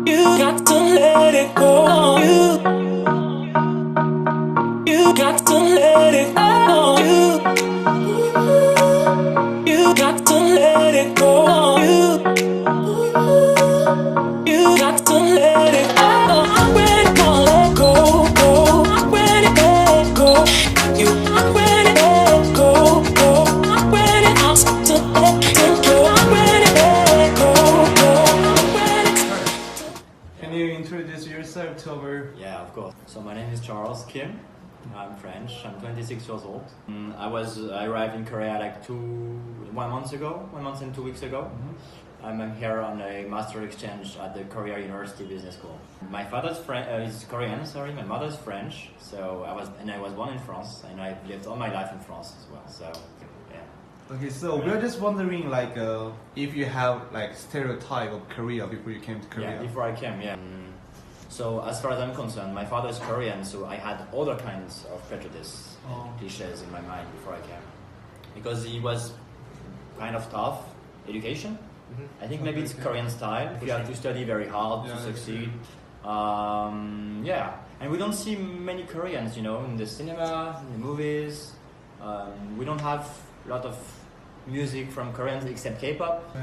You got to let it go. You got to let it go. You got to let it go. You got to let it go. I'm ready to let go. I'm ready to let go. I'm ready to let go. I'm ready to let go. I'm ready to let go. I'm ready. Can you introduce yourself to our... Yeah, of course. So my name is Charles Kim. I'm French. I'm 26 years old. I arrived in Korea like 1 month and 2 weeks ago. I'm here on a master exchange at the Korea University Business School. My father's is Korean. Sorry, my mother's French. So I was born in France, and I've lived all my life in France as well. So yeah. Okay, so we're just wondering like if you have like stereotype of Korea before you came to Korea. Yeah, before I came, yeah. So as far as I'm concerned, my father is Korean, so I had other kinds of prejudice, cliches in my mind before I came, because he was kind of tough education. I think maybe it's Korean style. You have to study very hard to succeed. Yeah, and we don't see many Koreans, you know, in the cinema, in the movies. We don't have a lot of music from Koreans except K-pop.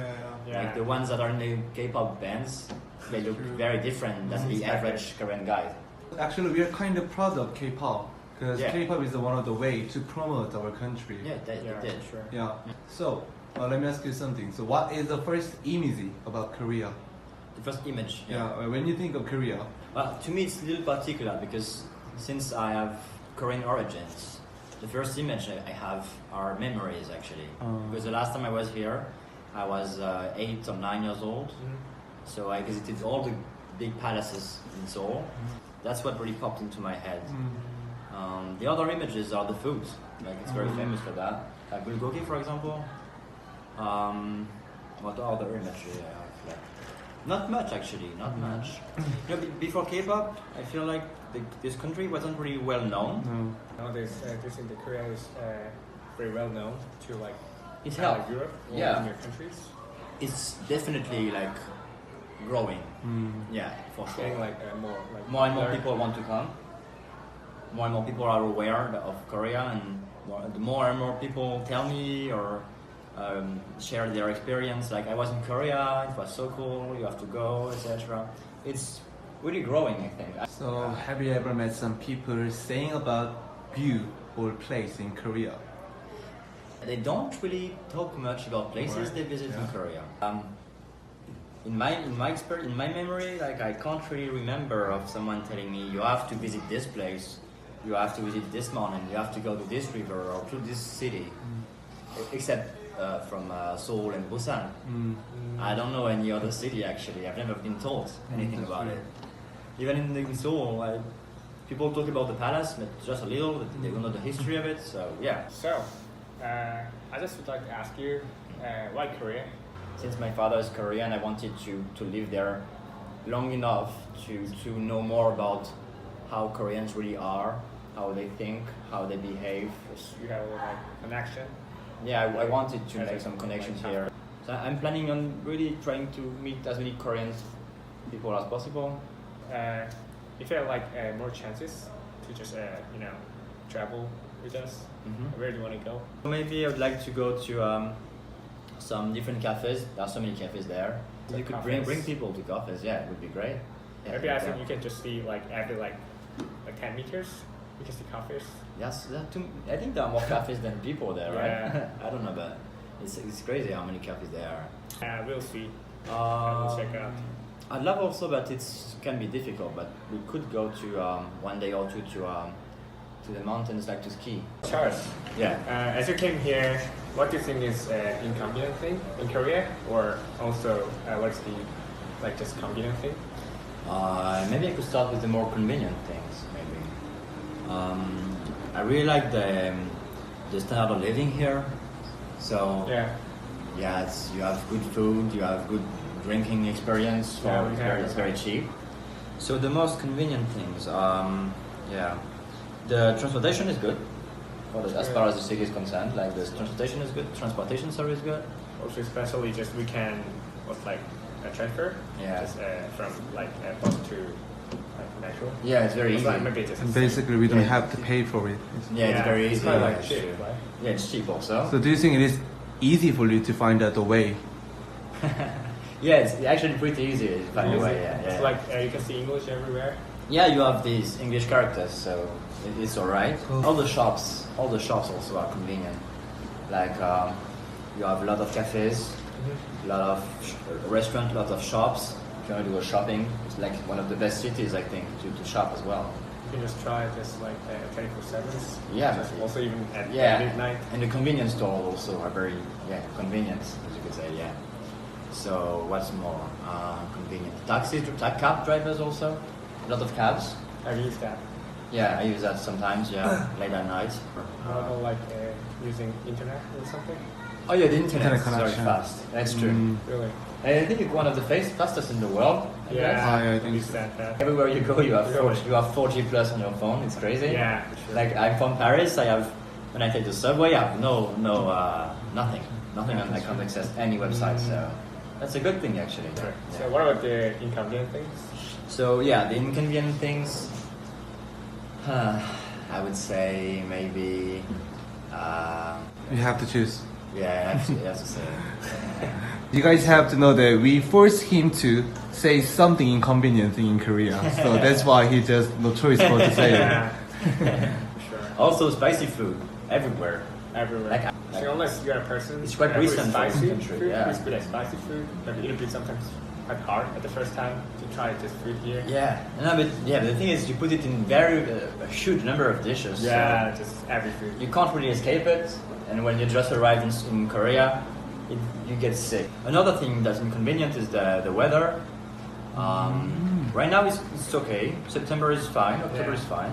Like the ones that are in the K-pop bands, they look very different than the average Korean guy. Actually, we are kind of proud of K-pop because K-pop is one of the way to promote our country. Yeah, they did. Sure. Yeah. So let me ask you something. So what is the first image about Korea? The first image. Yeah. When you think of Korea. Well, to me it's a little particular because since I have Korean origins, the first image I have are memories actually. Because the last time I was here, I was 8 or 9 years old. So I visited all the big palaces in Seoul. That's what really popped into my head. The other images are the food. Like it's very famous for that. Like bulgogi, for example. What other images I have? Like, not much actually, not much. You know, before K-pop, I feel like this country wasn't really well known. Nowadays, this in the Korea is very well known to like It's helped. Europe or Yeah. other countries. It's definitely like growing. Yeah, for sure. Getting like more More and more people want to come. More and more people are aware of Korea, and the more and more people tell me or share their experience. Like I was in Korea, it was so cool. You have to go, etc. It's really growing, I think. So have you ever met some people saying about view or place in Korea? They don't really talk much about places they visit in Korea. In my experience, in my memory, like I can't really remember of someone telling me you have to visit this place, you have to visit this mountain, you have to go to this river or to this city, except from Seoul and Busan. I don't know any other city actually. I've never been told anything about it. Even in Seoul, like, people talk about the palace, but just a little. They don't know the history of it. So yeah. So, I just would like to ask you, why Korea? Since my father is Korean, I wanted to live there long enough to know more about how Koreans really are, how they think, how they behave. You have like connection. Yeah, I wanted to make some connections here. So I'm planning on really trying to meet as many Korean people as possible. If you have like more chances to just travel with us, where do you want to go? Maybe I would like to go to some different cafes. There are so many cafes there. You could bring people to cafes. Yeah, it would be great. Yeah, Maybe I think you can just see like every like 10 meters you can see cafes. Yes, I think there are more cafes than people there, right? Yeah. I don't know, but it's crazy how many cafes there are. We'll see. We'll check out. I'd love also, but it can be difficult. But we could go to one day or two to the mountains, like to ski. Charles, Yeah. as you came here, what do you think is an inconvenient thing in Korea, or also what's the like just convenient thing? Maybe I could start with the more convenient things. Maybe. I really like the standard of living here. So yeah, you have good food, you have good drinking experience. So it's very cheap. So the most convenient things, the transportation is good. As far as the city is concerned, like the transportation is good, transportation service is good. Also, especially just we can was like a transfer. Yeah. Just from like bus to like metro. Yeah, it's very It's easy. like maybe just And basically, we don't Yeah. have to pay for it. Yeah, it's very It's easy. kind of Yeah, like it's cheap, true. right? Yeah, it's cheap also. So do you think it is easy for you to find out the way? Yeah, it's actually pretty easy to find a way. Yeah, yeah. It's like you can see English everywhere. Yeah, you have these English characters, so it's alright. All the shops also are convenient. Like you have a lot of cafes, a lot of restaurants, a lot of shops. If you want to go shopping, it's like one of the best cities, I think, to shop as well. You can just try just like 24/7s. Yeah. Just also even at Yeah, midnight. and the convenience stores also are very convenient, as you could say. Yeah. So what's more convenient? Taxis, cab drivers also. A lot of cabs. I've used that. Yeah, I use that sometimes. Yeah, late at night. Or like using internet or something. Oh yeah, the internet Internet is very connection. fast. That's true. Really? I think it's one of the fastest in the world. I guess. I I've think used so. that. Everywhere you go, you have Really? 4G plus on your phone. It's crazy. Yeah, for sure. Like I'm from Paris. I have when I take the subway, I have nothing, and I can't access any website. So that's a good thing actually. Sure. Yeah. So what about the inconvenient things? So yeah, the inconvenient things. I would say maybe. You have to choose. Yeah, I have to say. You guys have to know that we forced him to say something inconvenient in Korea, so that's why he just no choice but to say it. Yeah. For sure. Also, spicy food everywhere. Everywhere. Like- so unless you're a person It's quite who is recent for this spicy country, food, yeah. who's good at spicy food, but a little bit sometimes quite hard at the first time to try just food here. Yeah, no, but the thing is, you put it in very a huge number of dishes. so Yeah, just every food. you can't really escape it, and when you just arrive in Korea, you get sick. Another thing that's inconvenient is the weather. Right now it's okay. September is fine. October Yeah. is fine.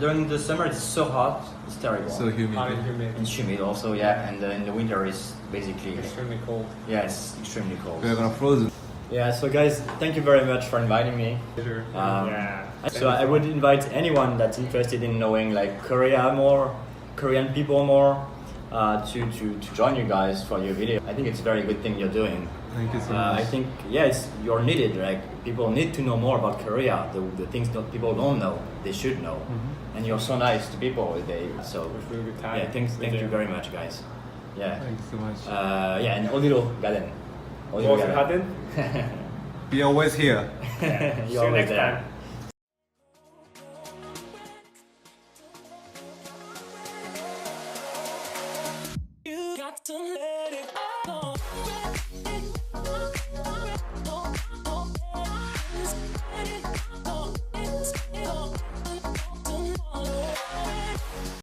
During the summer it's so hot, it's terrible. So humid. Hot and humid. and humid also, yeah. And in the winter is basically Extremely cold. it's extremely cold. We're gonna frozen. Yeah, so guys, thank you very much for inviting me. Yeah. So I would invite anyone that's interested in knowing like Korea more, Korean people more, to join you guys for your video. I think it's a very good thing you're doing. Thank you so much. I think you're needed. Like people need to know more about Korea. The things that people don't know, they should know. And you're so nice to people. So It was really good time. yeah, thank you very much, guys. Yeah, Thank you so much. yeah, and Odilo Garden. Was it Haden? Be always here. You're See you always next there. time.